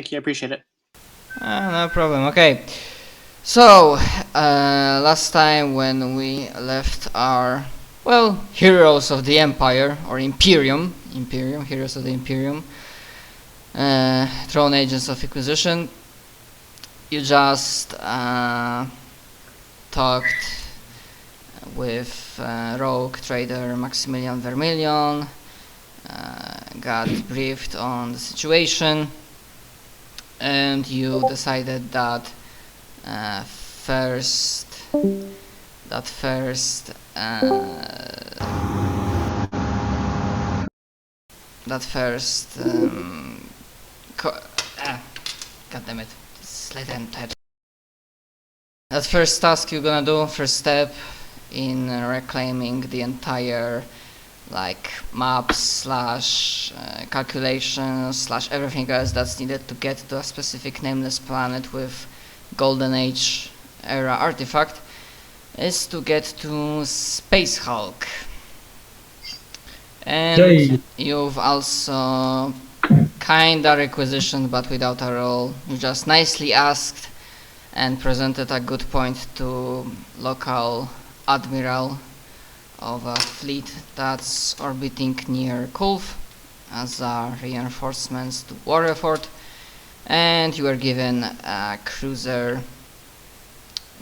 Thank you, I appreciate it. No problem. Okay. So, last time when we left our, well, heroes of the Empire, or Imperium, heroes of the Imperium, Throne Agents of Inquisition, you just talked with rogue trader Maximilian Vermilion, got briefed on the situation, and you decided that first God damn it, that first task you're gonna do, first step in reclaiming the entire maps slash calculations slash everything else that's needed to get to a specific nameless planet with Golden Age era artifact is to get to Space Hulk. And you've also kinda requisitioned but without a role. You just nicely asked and presented a good point to local admiral of a fleet that's orbiting near Kulf as a reinforcements to war effort, and you were given a cruiser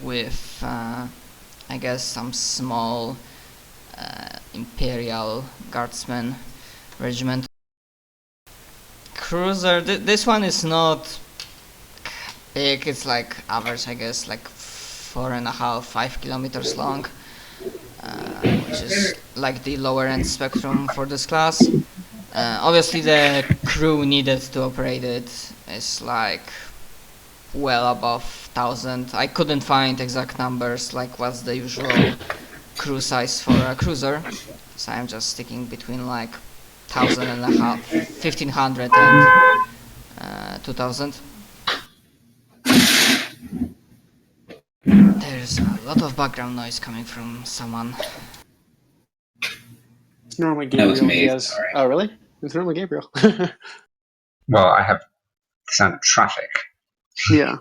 with I guess some small Imperial Guardsmen regiment. Cruiser, this one is not big, it's like average, I guess, like 4.5-5 kilometers long, which is like the lower end spectrum for this class. Obviously the crew needed to operate it is like well above 1,000. I couldn't find exact numbers, like what's the usual crew size for a cruiser, so I'm just sticking between like 1,500 and 2,000. There's a lot of background noise coming from someone. It's normally Gabriel. That was me. He has... Oh, really? It's normally Gabriel. Well, I have the sound of traffic. Yeah.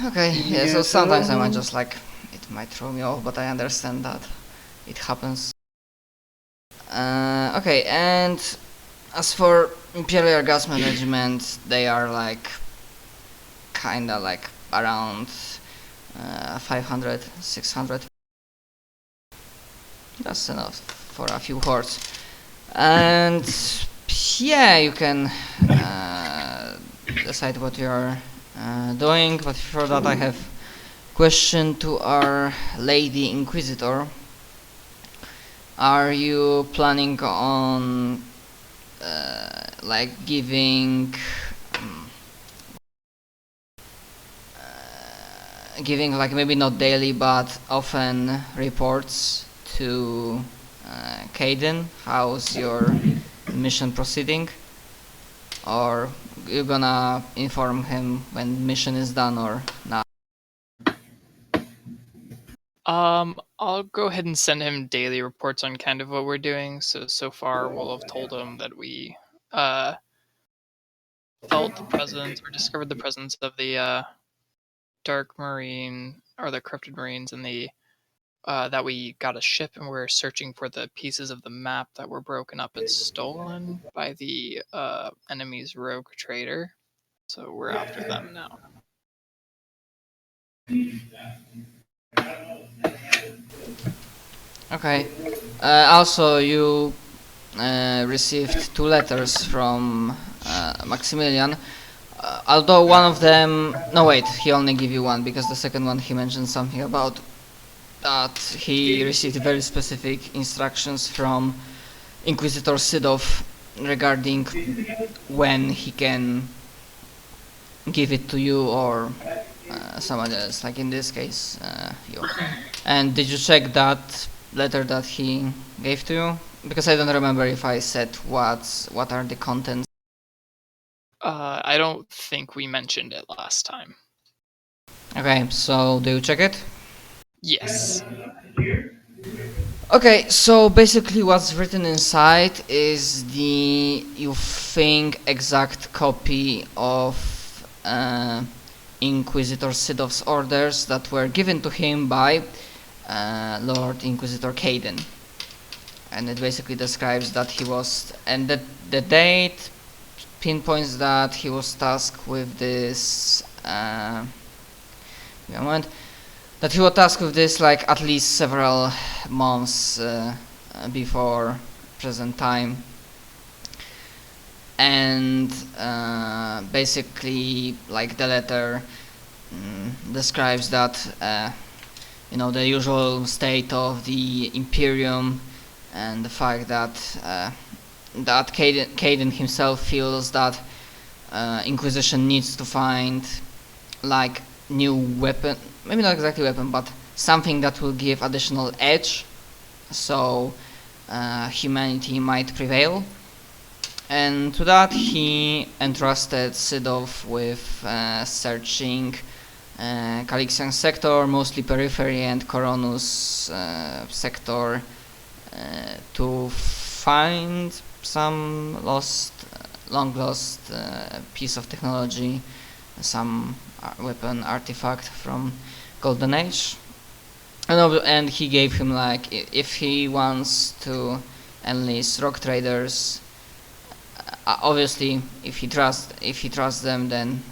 Okay, yeah, so sometimes I might just it might throw me off, but I understand that it happens. Okay, and as for Imperial Guardsmen Regiment, they are kinda around 500, 600. That's enough for a few hordes. And yeah, you can decide what you're doing, but before that I have a question to our Lady Inquisitor. Are you planning on giving maybe not daily but often reports to Caden? How's your mission proceeding? Or you gonna inform him when mission is done or not? I'll go ahead and send him daily reports on kind of what we're doing. So far we'll have told him that we felt the presence or discovered the presence of the Dark Marine or the Corrupted Marines, and the that we got a ship and we're searching for the pieces of the map that were broken up and stolen by the enemy's rogue trader. So we're after them now. Okay. Also, you received 2 letters from Maximilian. Although one of them... No, wait, he only gave you one, because the second one he mentioned something about that he received very specific instructions from Inquisitor Sidov regarding when he can give it to you or someone else, like in this case, you. And did you check that letter that he gave to you? Because I don't remember if I said what are the contents. I don't think we mentioned it last time. Okay, so do you check it? Yes. Okay, so basically what's written inside is the, you think, exact copy of Inquisitor Sidov's orders that were given to him by Lord Inquisitor Caden. And it basically describes that he was, and the date pinpoints that he was tasked with this, that he was tasked with this like at least several months before present time. And basically, like, the letter describes that the usual state of the Imperium, and the fact that Caden himself feels that Inquisition needs to find like new weapon, maybe not exactly weapon, but something that will give additional edge, so humanity might prevail. And to that he entrusted Sidov with searching Calixian sector, mostly periphery, and Coronus sector, to find some long lost piece of technology, some weapon artifact from Golden Age. And he gave him, like, if he wants to enlist rock traders, obviously if he trusts them, then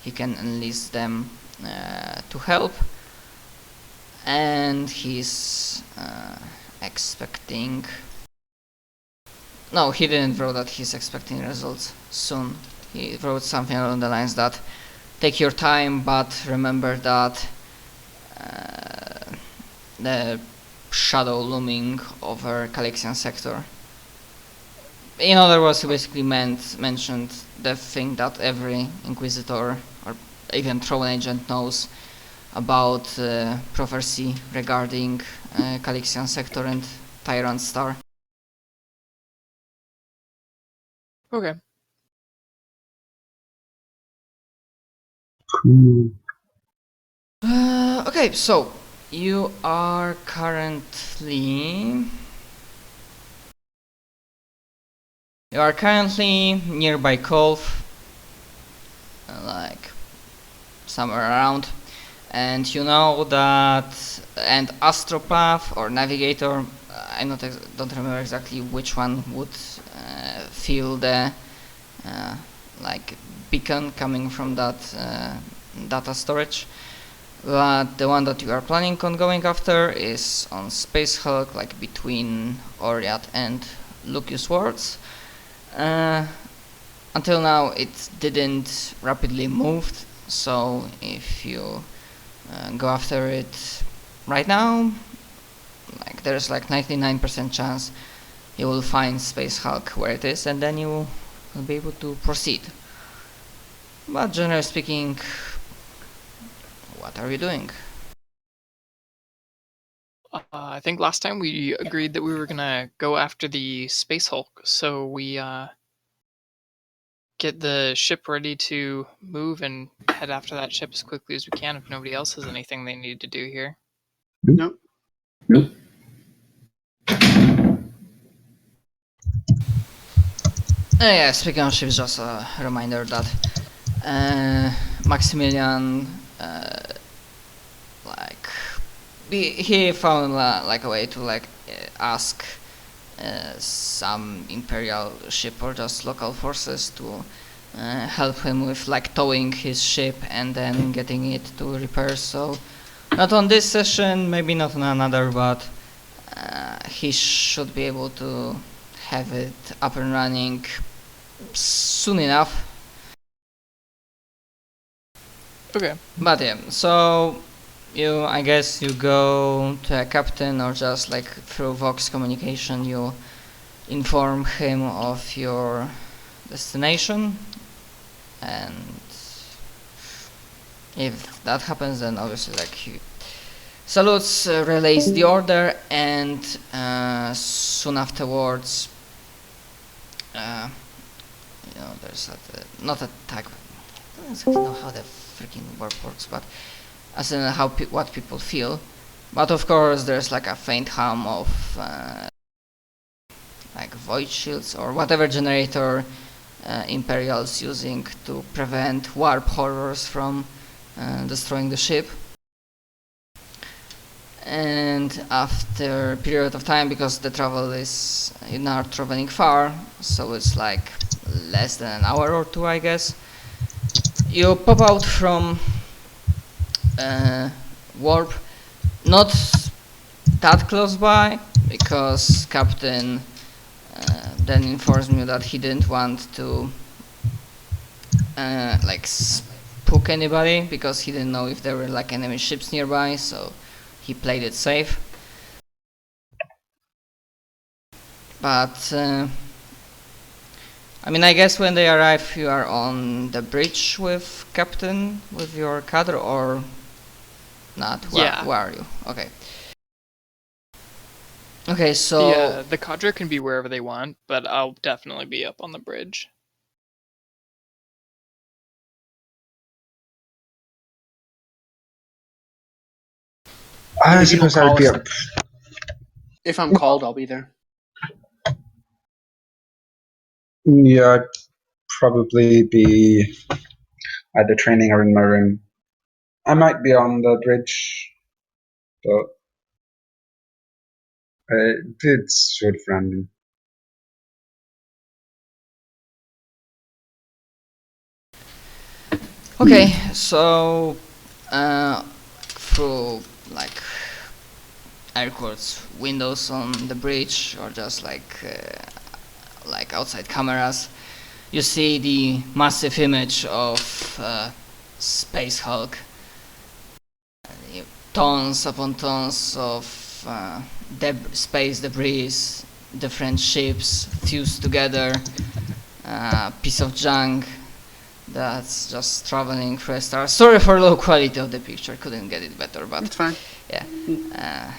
he can enlist them to help. And he's expecting, no, he didn't wrote that he's expecting results soon. He wrote something along the lines that, take your time, but remember that the shadow looming over Calixian sector. In other words, he basically mentioned the thing that every Inquisitor or even Throne Agent knows about prophecy regarding Calixian sector and Tyrant Star. Okay. Cool. Okay, so you are currently nearby Cove, like somewhere around, and you know that, and Astropath or Navigator, I don't remember exactly which one would feel the like beacon coming from that data storage, but the one that you are planning on going after is on Space Hulk, like between Oriat and Lucius Wards. Until now it didn't rapidly move, so if you go after it right now, like, there's like 99% chance you will find Space Hulk where it is, and then you will be able to proceed. But generally speaking, what are you doing? I think last time we agreed that we were gonna go after the Space Hulk, so we get the ship ready to move and head after that ship as quickly as we can if nobody else has anything they need to do here. Nope. Nope. Yeah, speaking of ships, just a reminder that Maximilian, like, he found like a way to ask some Imperial ship or just local forces to help him with like towing his ship and then getting it to repair. So not on this session, maybe not on another, but he should be able to have it up and running soon enough. Okay. But yeah, so I guess you go to a captain, or just like through Vox communication you inform him of your destination, and if that happens, then obviously like he salutes, relays the order, and soon afterwards there's not attack. I don't exactly know how the freaking work works, but as in what people feel, But of course there's like a faint hum of like void shields or whatever generator Imperial's using to prevent warp horrors from destroying the ship. And after a period of time, because the travel is, you're not traveling far, so it's like less than an hour or two, I guess, you pop out from warp, not that close by, because Captain then informs me that he didn't want to like spook anybody, because he didn't know if there were like enemy ships nearby, so he played it safe. But I mean, I guess when they arrive you are on the bridge with Captain, with your cadre, or not? Yeah. Where are you? Okay. Okay, so... Yeah, the cadre can be wherever they want, but I'll definitely be up on the bridge. I If you don't suppose I'll call be us- up. If I'm called, I'll be there. Yeah, I'd probably be either training or in my room. I might be on the bridge, but it's sort of random. Okay, so through like air quotes windows on the bridge, or just like outside cameras, you see the massive image of Space Hulk. Tons upon tons of space debris, different ships fused together, piece of junk that's just traveling through a star. Sorry for low quality of the picture, couldn't get it better, but It's fine. yeah.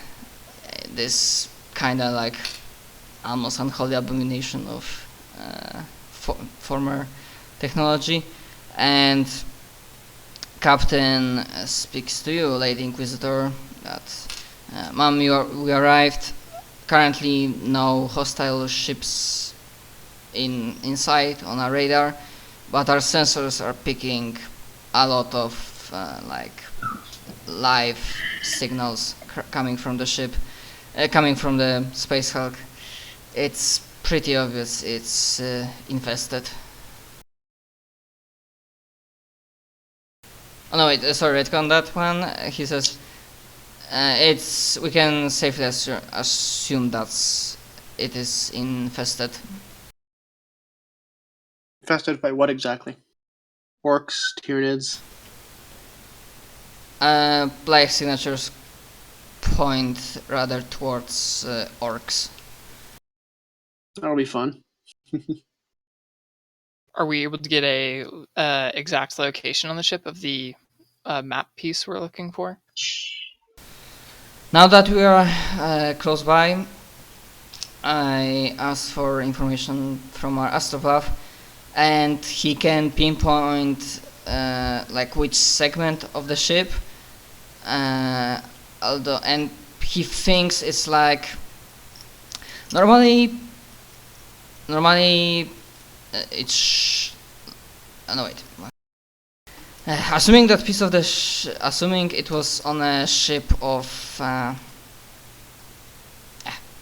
This kinda like almost unholy abomination of former technology. And Captain speaks to you, Lady Inquisitor, that Ma'am, we arrived. Currently no hostile ships in sight on our radar, but our sensors are picking a lot of like live signals coming from the ship, coming from the Space Hulk. It's pretty obvious it's infested. Oh no, wait, sorry, retcon that one. He says we can safely assume that it is infested. Infested by what exactly? Orcs, Tyranids. Plague signatures point rather towards orcs. That'll be fun. Are we able to get a exact location on the ship of the map piece we're looking for? Now that we are close by, I asked for information from our astropath, and he can pinpoint like which segment of the ship, although, and he thinks it's like normally it's no wait. Assuming that piece of the assuming it was on a ship of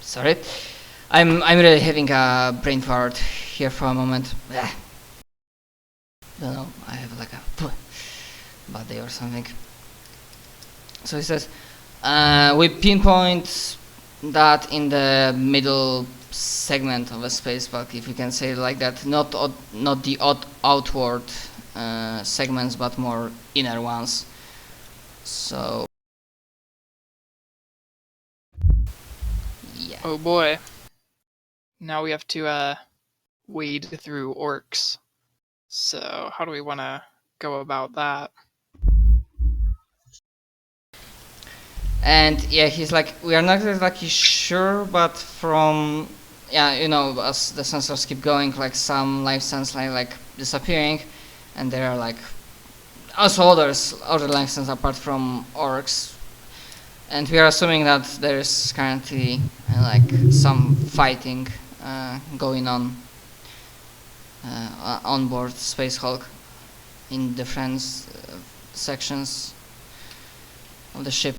sorry, I'm really having a brain fart here for a moment. Don't know, I have like a bad day or something. So he says we pinpoint that in the middle segment of a space bulk, if you can say it like that, not the outward segments, but more inner ones. So yeah. Oh boy. Now we have to wade through orcs. So how do we want to go about that? And yeah, he's like, we are not exactly sure, but from you know, as the sensors keep going, like some life sense like disappearing, and there are like also other life sense apart from orcs. And we are assuming that there is currently like some fighting going on board Space Hulk in different sections of the ship.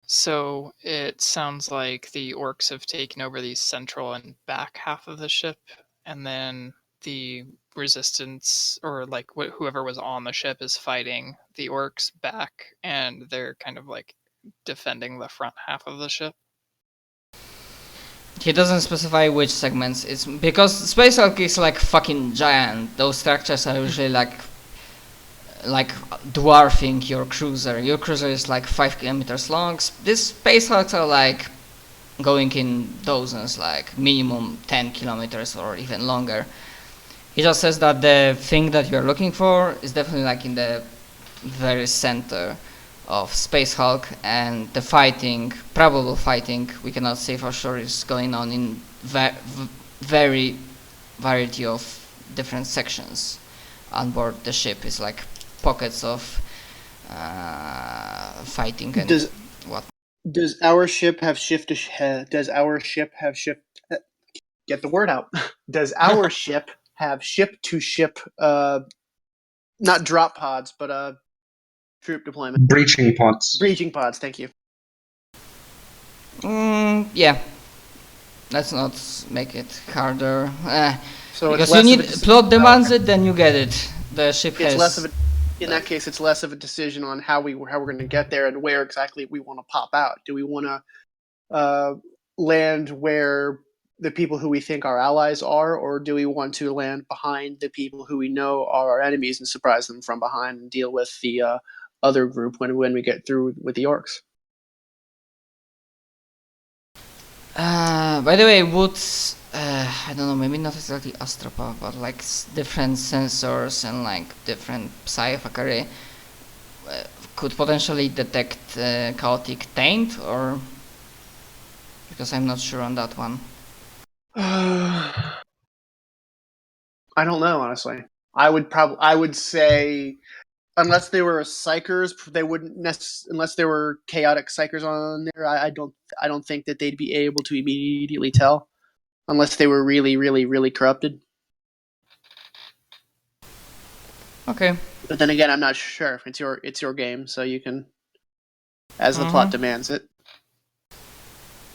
So it sounds like the orcs have taken over the central and back half of the ship, and then the resistance, or like whoever was on the ship, is fighting the orcs back, and they're kind of like defending the front half of the ship. He doesn't specify which segments. It's because Space Hulk is like fucking giant. Those structures are usually like dwarfing your cruiser. Your cruiser is like 5 kilometers long. These Space Hulks are like going in dozens, like minimum 10 kilometers or even longer. He just says that the thing that you're looking for is definitely like in the very center of Space Hulk, and the fighting, probable fighting, we cannot say for sure, is going on in very variety of different sections on board the ship. Is like pockets of fighting. And does our ship have shift to does our ship have shift get the word out does our ship have ship to ship not drop pods but troop deployment? Breaching pods. Breaching pods, thank you. Yeah, let's not make it harder. So because you need plot demands it, then you get it. The ship it's has less of a, in that case, it's less of a decision on how we're going to get there and where exactly we want to pop out. Do we want to land where the people who we think our allies are, or do we want to land behind the people who we know are our enemies and surprise them from behind and deal with the other group when we get through with the orcs? By the way, would I don't know, maybe not exactly astropath, but like different sensors and like different psi-evac array could potentially detect chaotic taint, or because I'm not sure on that one. I don't know, honestly. I would say unless they were psychers, they wouldn't unless there were chaotic psychers on there. I don't think that they'd be able to immediately tell, unless they were really corrupted. Okay. But then again, I'm not sure. It's your game, so you can, as the plot demands it.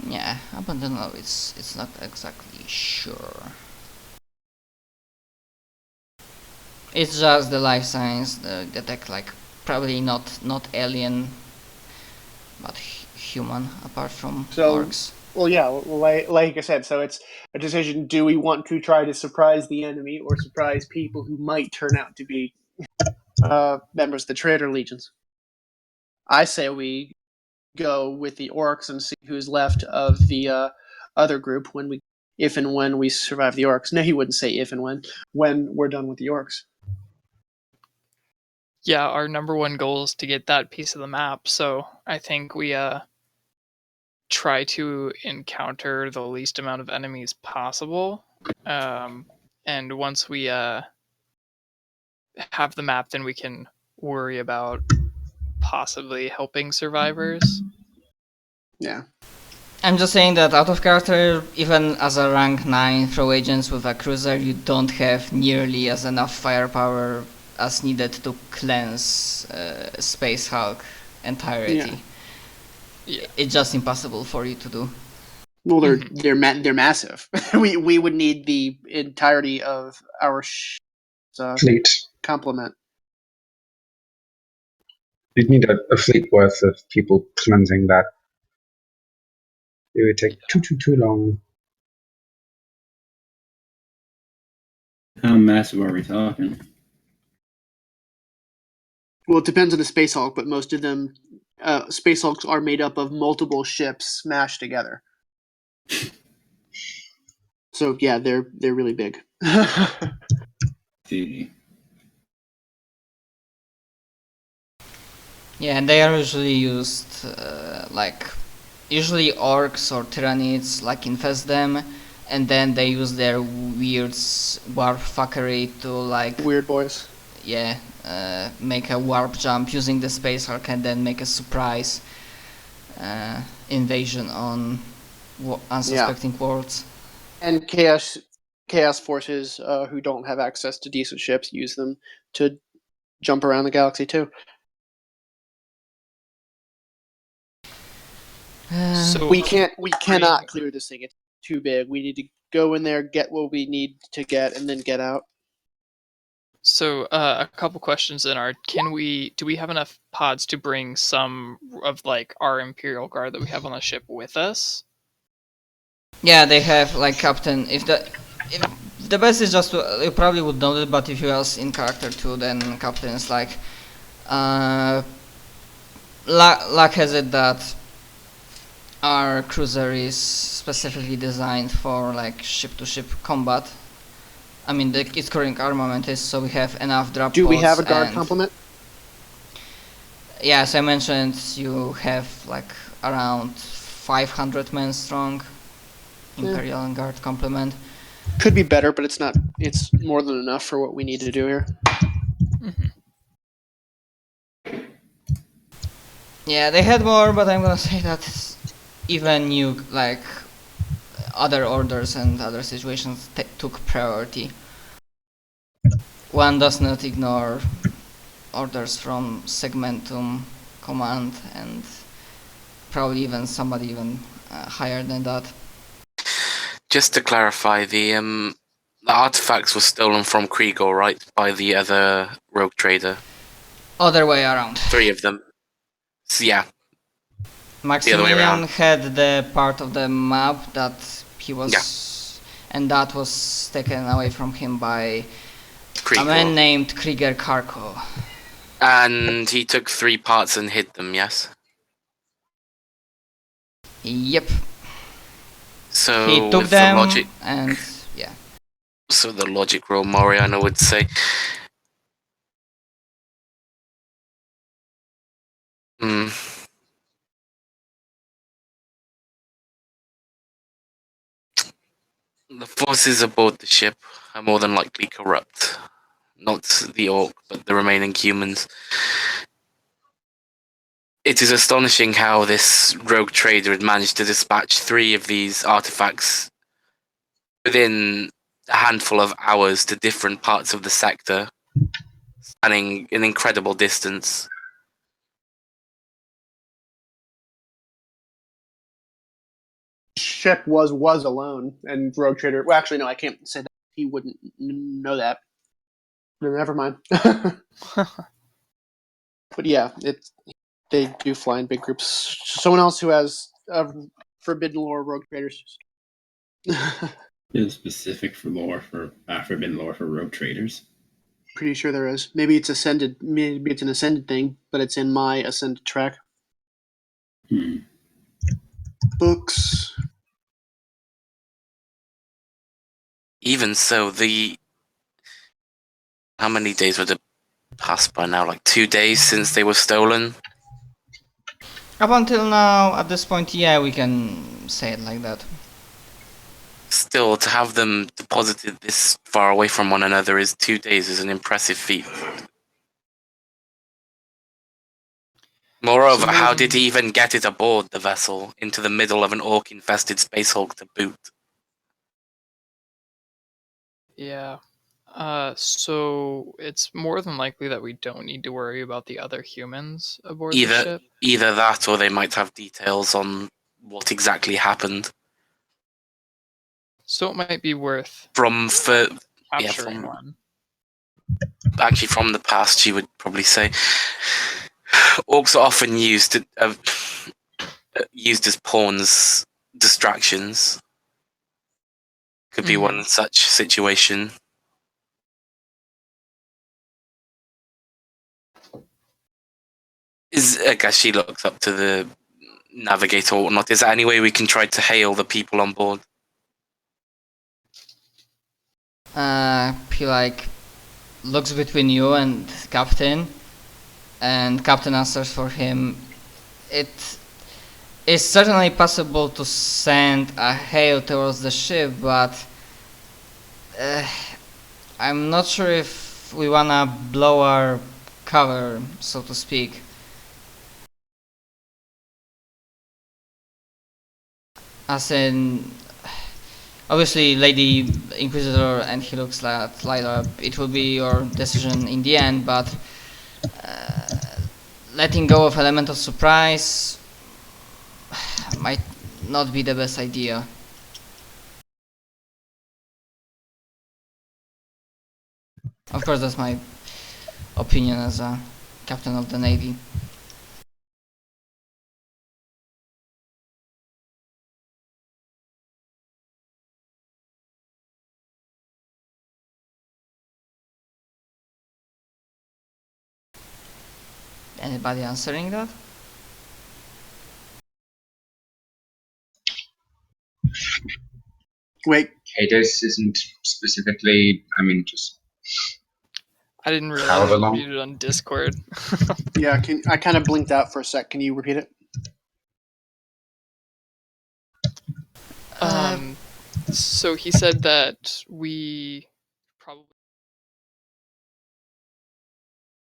Yeah, I don't know. It's not exactly sure. It's just the life science, the detect like probably not alien, but human apart from orcs. Well, yeah, like I said, so it's a decision: do we want to try to surprise the enemy or surprise people who might turn out to be members of the Traitor Legions? I say we go with the orcs and see who's left of the other group if and when we survive the orcs. No, he wouldn't say if and when we're done with the orcs. Yeah, our number one goal is to get that piece of the map, so I think we try to encounter the least amount of enemies possible. And once we have the map, then we can worry about possibly helping survivors. Yeah. I'm just saying that out of character, even as a rank 9 throw agents with a cruiser, you don't have nearly as enough firepower as needed to cleanse Space Hulk entirety. Yeah. It's just impossible for you to do. Well, they're massive. we would need the entirety of our fleet complement. You'd need a fleet worth of people cleansing that. It would take too long. How massive are we talking? Well, it depends on the Space Hulk, but most of them, Space Hulks are made up of multiple ships smashed together. So yeah, they're really big. Yeah, and they are usually used usually orcs or tyrannids infest them, and then they use their weird war fuckery to weird boys. make a warp jump using the Space Hulk and then make a surprise invasion on unsuspecting worlds. And chaos forces who don't have access to decent ships use them to jump around the galaxy too. So We cannot clear this thing. It's too big. We need to go in there, get what we need to get, and then get out. So a couple questions then are: do we have enough pods to bring some of like our Imperial Guard that we have on the ship with us? Yeah, they have like Captain. If the best is just you probably would know it, but if you else in character too, then Captain is like. Luck has it that our cruiser is specifically designed for like ship-to-ship combat. I mean, its current armament is so we have enough drop. Do we have a guard complement? Yeah, as I mentioned, you have like around 500 men strong Imperial and Guard complement. Could be better, but it's not. It's more than enough for what we need to do here. Mm-hmm. Yeah, they had more, but I'm gonna say that even new like other orders and other situations took priority. One does not ignore orders from Segmentum Command and probably even somebody higher than that. Just to clarify, the artifacts were stolen from Kriegel, right? By the other rogue trader. Other way around. 3 of them. So, yeah. Maximilian had the part of the map that he was, and that was taken away from him by Kriegel. a man named Krieger Karko. And he took 3 parts and hid them, yes? Yep. So He took with them the logic, and yeah. so the logic role Moriana would say. The forces aboard the ship are more than likely corrupt. Not the Orc, but the remaining humans. It is astonishing how this rogue trader had managed to dispatch 3 of these artifacts within a handful of hours to different parts of the sector, spanning an incredible distance. Ship was alone, and Rogue Trader. Well, actually, no, I can't say that. He wouldn't know that. No, never mind. But yeah, they do fly in big groups. Someone else who has Forbidden Lore Rogue Traders. Is specific for lore for Forbidden Lore for rogue traders. Pretty sure there is. Maybe it's Ascended. Maybe it's an Ascended thing, but it's in my Ascended track. Books. Even so, how many days would it pass by now? Like 2 days since they were stolen? Up until now, at this point, yeah, we can say it like that. Still, to have them deposited this far away from one another is 2 days is an impressive feat. Moreover, how did he even get it aboard the vessel into the middle of an Orc-infested Space Hulk to boot? Yeah. So it's more than likely that we don't need to worry about the other humans aboard the ship. Either that, or they might have details on what exactly happened. So it might be worth capturing one. Actually, from the past, you would probably say Orcs are often used as pawns, distractions. Could be one such situation. I guess she looks up to the navigator or whatnot. Is there any way we can try to hail the people on board? He like looks between you and Captain answers for him. It is certainly possible to send a hail towards the ship, but I'm not sure if if we wanna blow our cover, so to speak. As in, obviously, Lady Inquisitor, and he looks at Lila. It will be your decision in the end, but letting go of elemental surprise might not be the best idea. Of course, that's my opinion as a captain of the Navy. Anybody answering that? Wait, Hades isn't specifically, I mean, just I didn't Powered realize I along. muted on Discord. yeah, I kind of blinked out for a sec. Can you repeat it? So he said that we probably